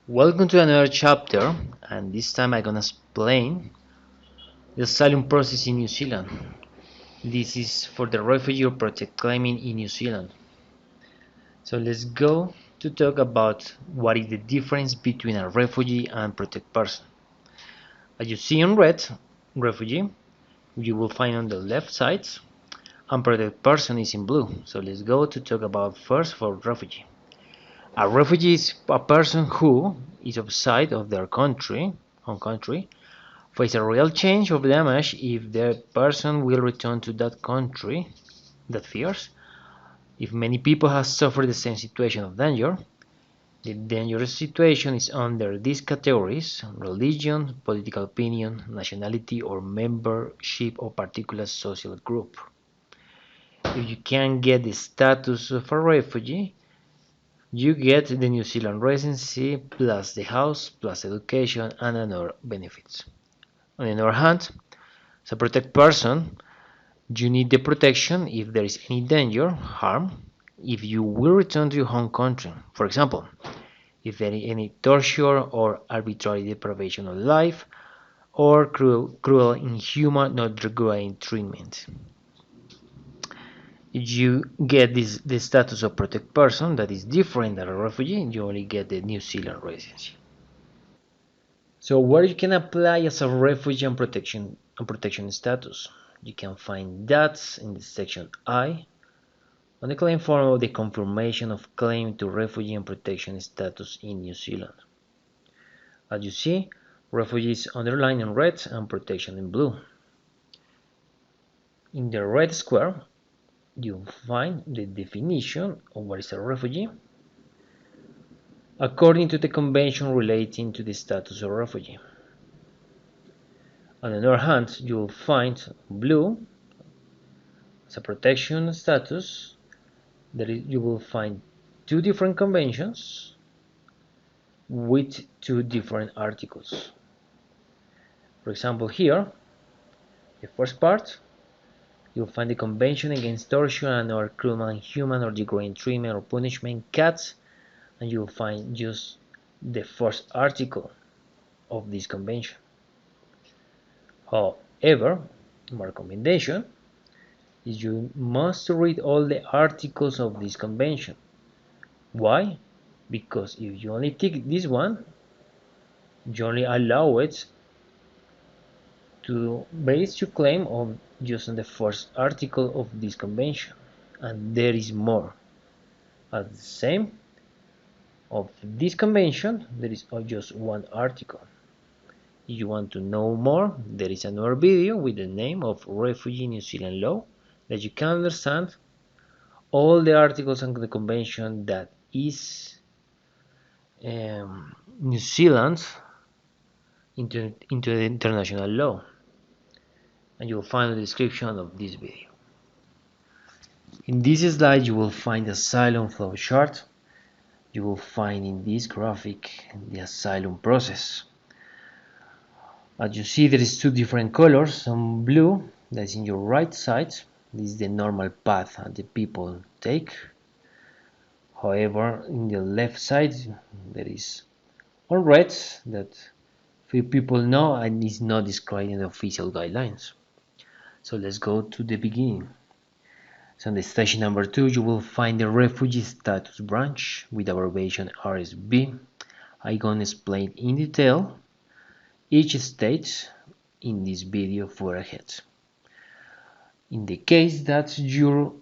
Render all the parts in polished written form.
Welcome to another chapter, and this time I'm gonna explain the asylum process in New Zealand. This is for the refugee or protect claiming in New Zealand. So let's go to talk about what is the difference between a refugee and protect person. As you see on red, refugee, you will find on the left side, and protect person is in blue. So let's go to talk about first for refugee. A refugee is a person who is outside of their home country, face a real change of damage if the person will return to that country that fears. If many people have suffered the same situation of danger, the dangerous situation is under these categories: religion, political opinion, nationality, or membership of particular social group. If you can get the status of a refugee, you get the New Zealand residency plus the house plus education and other benefits. On the other hand, as a protected person, you need the protection if there is any danger, harm, if you will return to your home country. For example, if there is any torture or arbitrary deprivation of life or cruel, inhuman, not degrading treatment. If you get the status of protected person that is different than a refugee, you only get the New Zealand residency. So where you can apply as a refugee and protection status, you can find that in the section I on the claim form of the confirmation of claim to refugee and protection status in New Zealand. As you see, refugee is underlined in red and protection in blue. In the red square, you'll find the definition of what is a refugee according to the convention relating to the status of refugee. On the other hand, you'll find blue as a protection status. You will find two different conventions with two different articles. For example, here, the first part, you'll find the Convention Against Torture and or Cruel, Inhuman or Degrading Treatment or Punishment, CATS, and you'll find just the first article of this convention. However, my recommendation is you must read all the articles of this convention. Why? Because if you only take this one, you only allow it to base your claim on just on the first article of this convention, and there is more. At the same of this convention, there is just one article. If you want to know more, there is another video with the name of Refugee New Zealand Law that you can understand all the articles on the convention that is New Zealand into the international law, and you will find the description of this video. In this slide you will find the asylum flow chart. You will find in this graphic the asylum process. As you see, there is two different colors. Some blue, that's in your right side. This is the normal path that the people take. However, in the left side there is all red that few people know and is not described in the official guidelines. So let's go to the beginning. So in the station number 2 you will find the refugee status branch with abbreviation RSB. I'm gonna explain in detail each stage in this video for ahead. In the case that your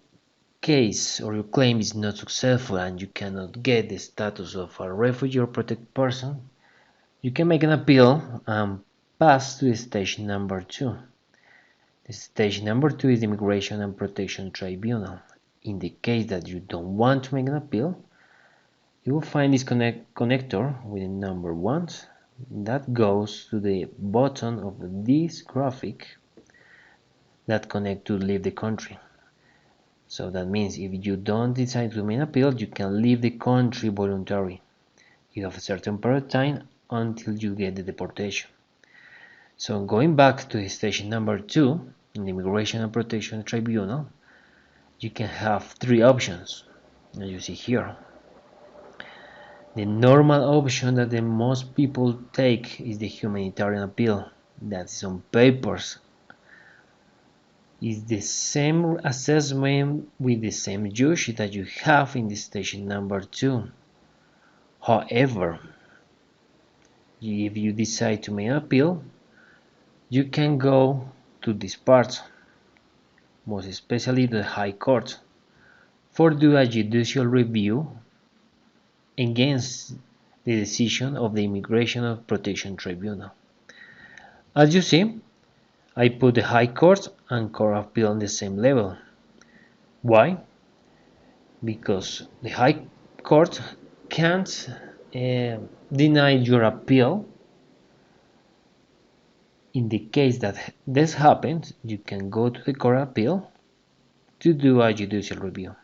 case or your claim is not successful and you cannot get the status of a refugee or protected person, you can make an appeal and pass to the stage number 2. The stage number 2 is the Immigration and Protection Tribunal. In the case that you don't want to make an appeal, you will find this connector with the number 1 that goes to the bottom of this graphic that connect to leave the country. So that means if you don't decide to make an appeal, you can leave the country voluntarily. You have a certain period of time until you get the deportation. So going back to the station number 2 in the Immigration and Protection Tribunal, you can have three options as you see here. The normal option that the most people take is the humanitarian appeal. That is on papers. Is the same assessment with the same judge that you have in the station number 2. However, if you decide to make an appeal, you can go to this part, most especially the High Court, for do a judicial review against the decision of the Immigration and Protection Tribunal. As you see, I put the High Court and Court of Appeal on the same level. Why? Because the High Court can't deny your appeal. In the case that this happens, you can go to the Court of Appeal to do a judicial review.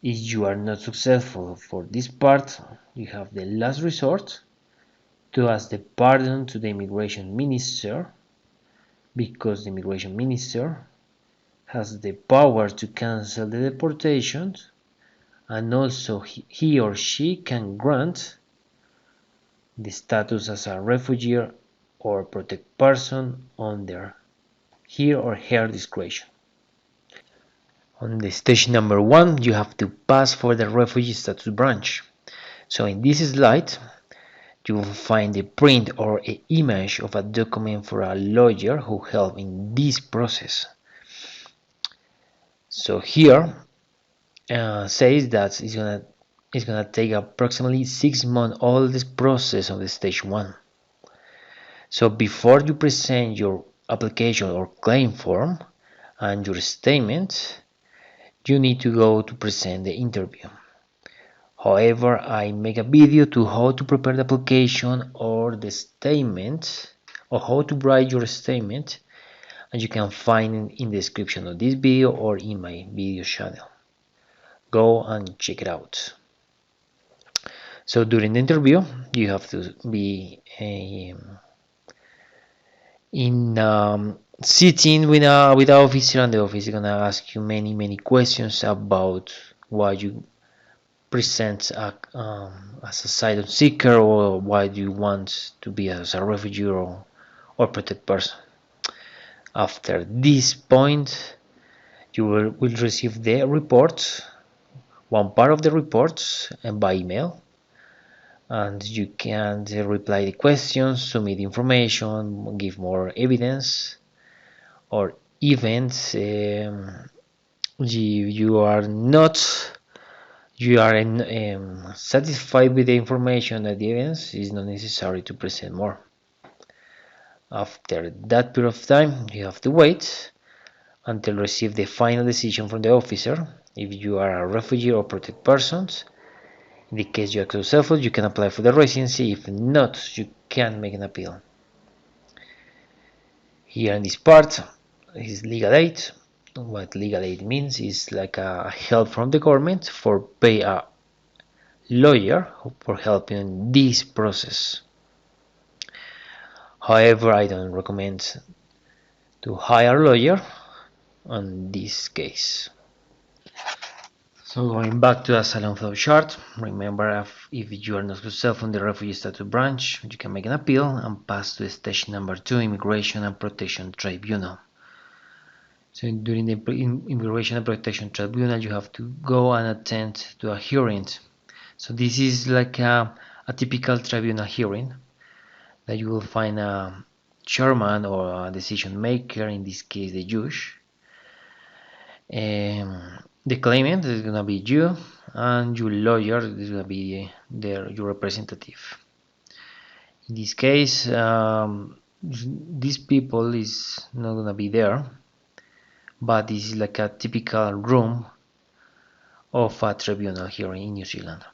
If you are not successful for this part, you have the last resort to ask the pardon to the immigration minister, because the immigration minister has the power to cancel the deportations, and also he or she can grant the status as a refugee or protected person under his or her discretion. On the stage number 1, you have to pass for the refugee status branch. So in this slide, you will find a print or an image of a document for a lawyer who helped in this process. So here says that it's gonna take approximately 6 months all this process of the stage 1. So before you present your application or claim form and your statement, you need to go to present the interview. However, I make a video to how to prepare the application or the statement, or how to write your statement, and you can find it in the description of this video or in my video channel. Go and check it out. So during the interview, you have to be sitting with an officer, and the officer is gonna ask you many questions about why you present as asylum seeker, or why do you want to be as a refugee or protected person. After this point, you will receive the reports, one part of the reports, by email, and you can reply the questions, submit information, give more evidence, or even you are not satisfied with the information and the evidence, is not necessary to present more. After that period of time, you have to wait until receive the final decision from the officer if you are a refugee or protected person. In the case you are successful, you can apply for the residency. If not, you can make an appeal. Here in this part is legal aid. What legal aid means is like a help from the government for pay a lawyer for helping in this process. However, I don't recommend to hire a lawyer on this case. So going back to the asylum flow chart, remember if you are not successful in the refugee status branch, you can make an appeal and pass to stage number 2, Immigration and Protection Tribunal. So during the Immigration and Protection Tribunal, you have to go and attend to a hearing. So this is like a typical tribunal hearing that you will find a chairman or a decision maker, in this case the judge. The claimant is going to be you, and your lawyer is going to be your representative. In this case, these people is not going to be there, but this is like a typical room of a tribunal hearing in New Zealand.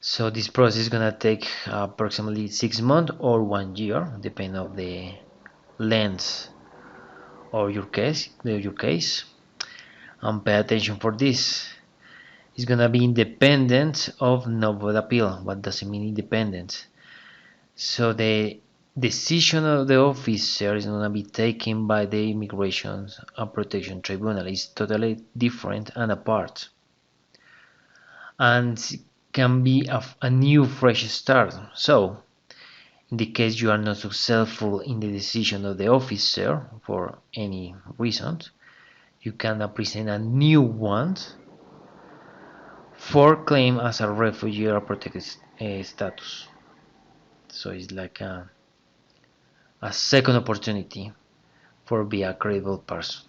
So this process is going to take approximately 6 months or 1 year, depending on the length of your case. And pay attention for this. It's going to be independent of novel appeal. What does it mean independent? So the decision of the officer is going to be taken by the Immigration and Protection Tribunal. It's totally different and apart. and can be a new fresh start. So in the case you are not successful in the decision of the officer for any reason, you can present a new one for claim as a refugee or protected status. So it's like a second opportunity for be a credible person.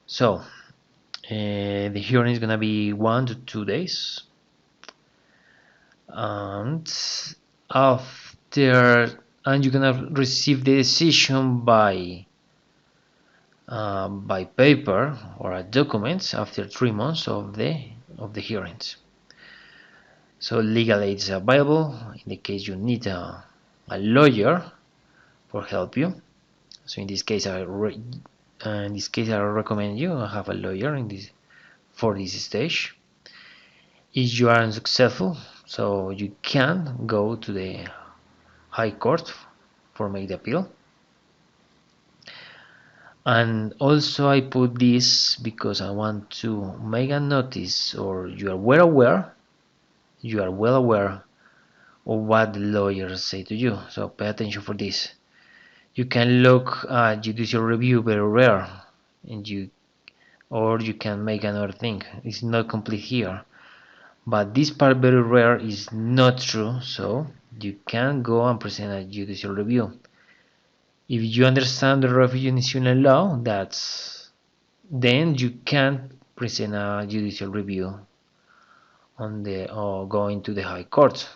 So the hearing is gonna be 1 to 2 days, and after, and you're gonna receive the decision by paper or a document after 3 months of the hearings. So legal aid is available in the case you need a lawyer for help you. So in this case, I recommend you have a lawyer for this stage. If you are unsuccessful, so you can go to the High Court for make the appeal. And also I put this because I want to make a notice, or you are well aware of what the lawyers say to you. So pay attention for this. You can look at judicial review very rare, and you can make another thing. It's not complete here, but this part very rare is not true. So you can go and present a judicial review. If you understand the refugee in New Zealand law, then you can present a judicial review or going to the High Court.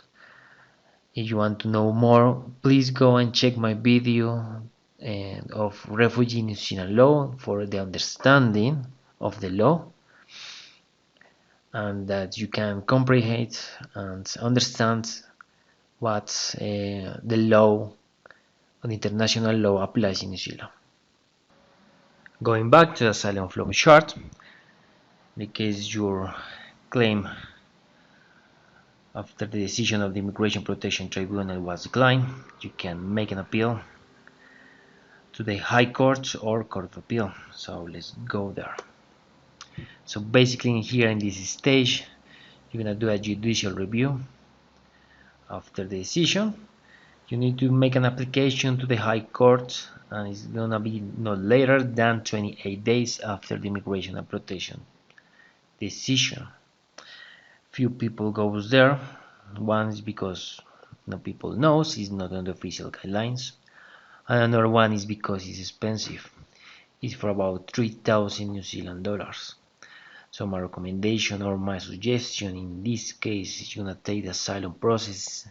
If you want to know more, please go and check my video of refugee in New Zealand law for the understanding of the law, and that you can comprehend and understand what the law, the international law, applies in New Zealand. Going back to the asylum flow chart, in case your claim after the decision of the Immigration Protection Tribunal was declined, you can make an appeal to the High Court or Court of Appeal. So let's go there. So basically here in this stage, you're gonna do a judicial review. After the decision, you need to make an application to the High Court, and it's gonna be no later than 28 days after the Immigration and Protection decision. Few people goes there. One is because no people knows, it's not on the official guidelines, and another one is because it's expensive. It's for about 3,000 New Zealand dollars. So my recommendation or my suggestion in this case is you're gonna take the asylum process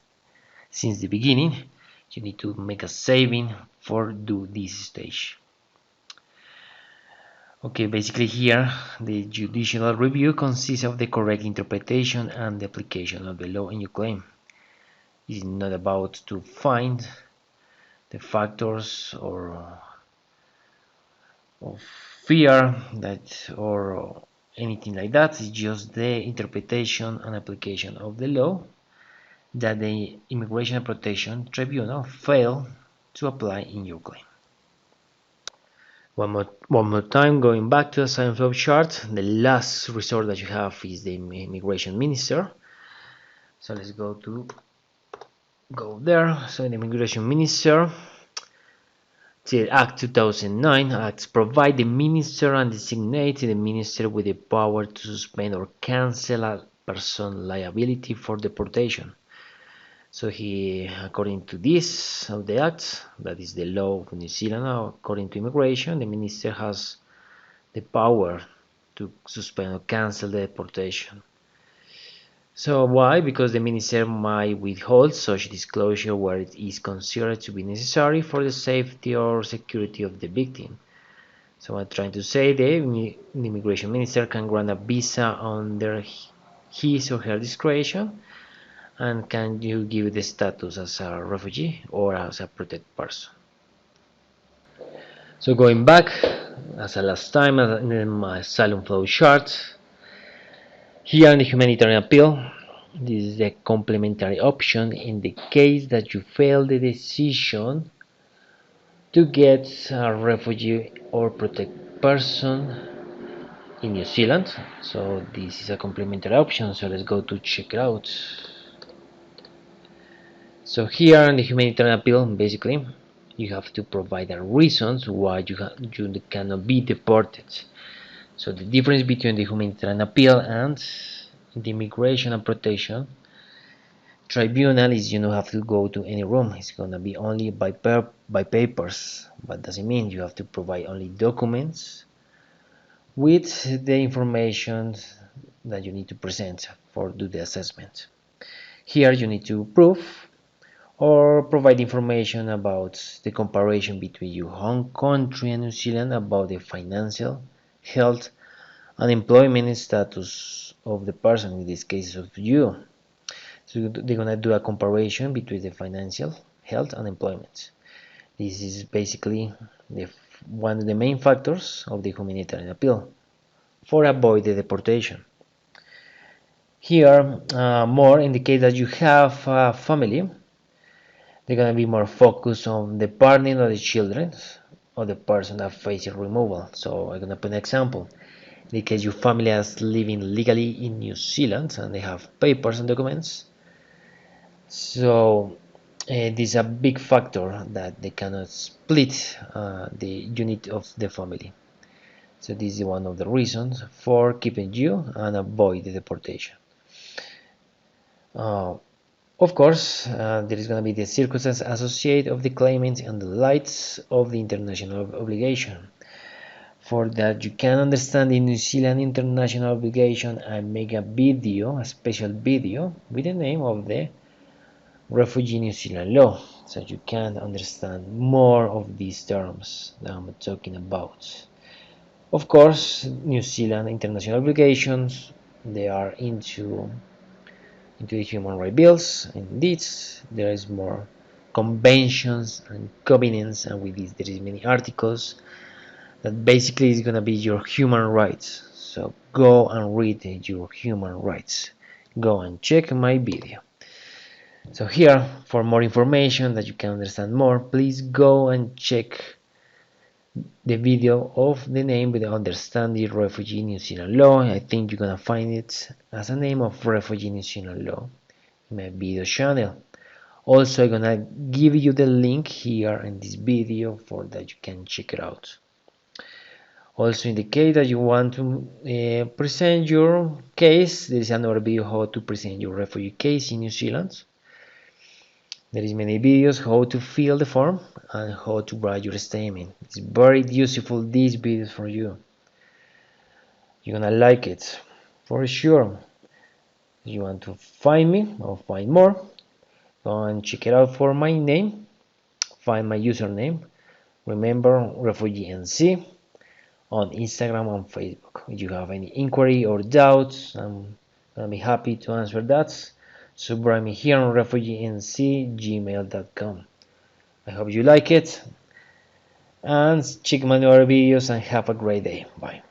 since the beginning. You need to make a saving for do this stage. Okay, basically here the judicial review consists of the correct interpretation and the application of the law in your claim. It's not about to find the factors or of fear that or anything like that. It's just the interpretation and application of the law that the Immigration and Protection Tribunal failed to apply in your claim. One more time, going back to the asylum flow chart, the last resort that you have is the immigration minister. So let's go there. So the immigration minister, till Act 2009 acts provide the minister and designate the minister with the power to suspend or cancel a person's liability for deportation. So he, according to this of the Act, that is the law of New Zealand, according to immigration, the minister has the power to suspend or cancel the deportation. So why? Because the minister might withhold such disclosure where it is considered to be necessary for the safety or security of the victim. So I'm trying to say the immigration minister can grant a visa under his or her discretion, and can you give the status as a refugee or as a protected person. So going back as a last time in my asylum flow chart, here in the Humanitarian Appeal, this is the complementary option in the case that you fail the decision to get a refugee or protected person in New Zealand. So this is a complementary option, so let's go to check it out. So here in the Humanitarian Appeal, basically you have to provide the reasons why you cannot be deported. So the difference between the Humanitarian Appeal and the Immigration and Protection Tribunal is you don't have to go to any room. It's gonna be only by papers, but doesn't mean you have to provide only documents with the information that you need to present for do the assessment. Here you need to prove or provide information about the comparison between your home country and New Zealand about the financial, health, and employment status of the person, in this case of you. So they're gonna do a comparison between the financial, health, and employment. This is basically one of the main factors of the humanitarian appeal for avoid the deportation. Here, more indicate that you have a family. They're gonna be more focused on the partner of the children or the person that faces removal. So I'm gonna put an example. In case your family is living legally in New Zealand and they have papers and documents, so this is a big factor that they cannot split the unit of the family. So this is one of the reasons for keeping you and avoid the deportation. Of course, there is going to be the circumstances associated of the claimant and the lights of the international obligation. For that you can understand the New Zealand international obligation, I make a video, a special video with the name of the Refugee New Zealand law, so you can understand more of these terms that I'm talking about. Of course, New Zealand international obligations, they are into the human rights bills. Indeed, there is more conventions and covenants, and with this there is many articles that basically is gonna be your human rights. So go and read your human rights. Go and check my video. So here, for more information that you can understand more, please go and check the video of the name with the Understand the Refugee New Zealand Law. I think you're gonna find it as a name of Refugee New Zealand Law in my video channel. Also, I'm gonna give you the link here in this video for that you can check it out. Also, in the case that you want to present your case, there is another video how to present your refugee case in New Zealand. There is many videos how to fill the form and how to write your statement. It's very useful, these videos for you. You're gonna like it for sure. If you want to find me or find more, go and check it out for my name. Find my username. Remember Refugee NC on Instagram and Facebook. If you have any inquiry or doubts, I'm gonna be happy to answer that. So write me here on refugeeng@gmail.com. I hope you like it and check my other videos and have a great day. Bye.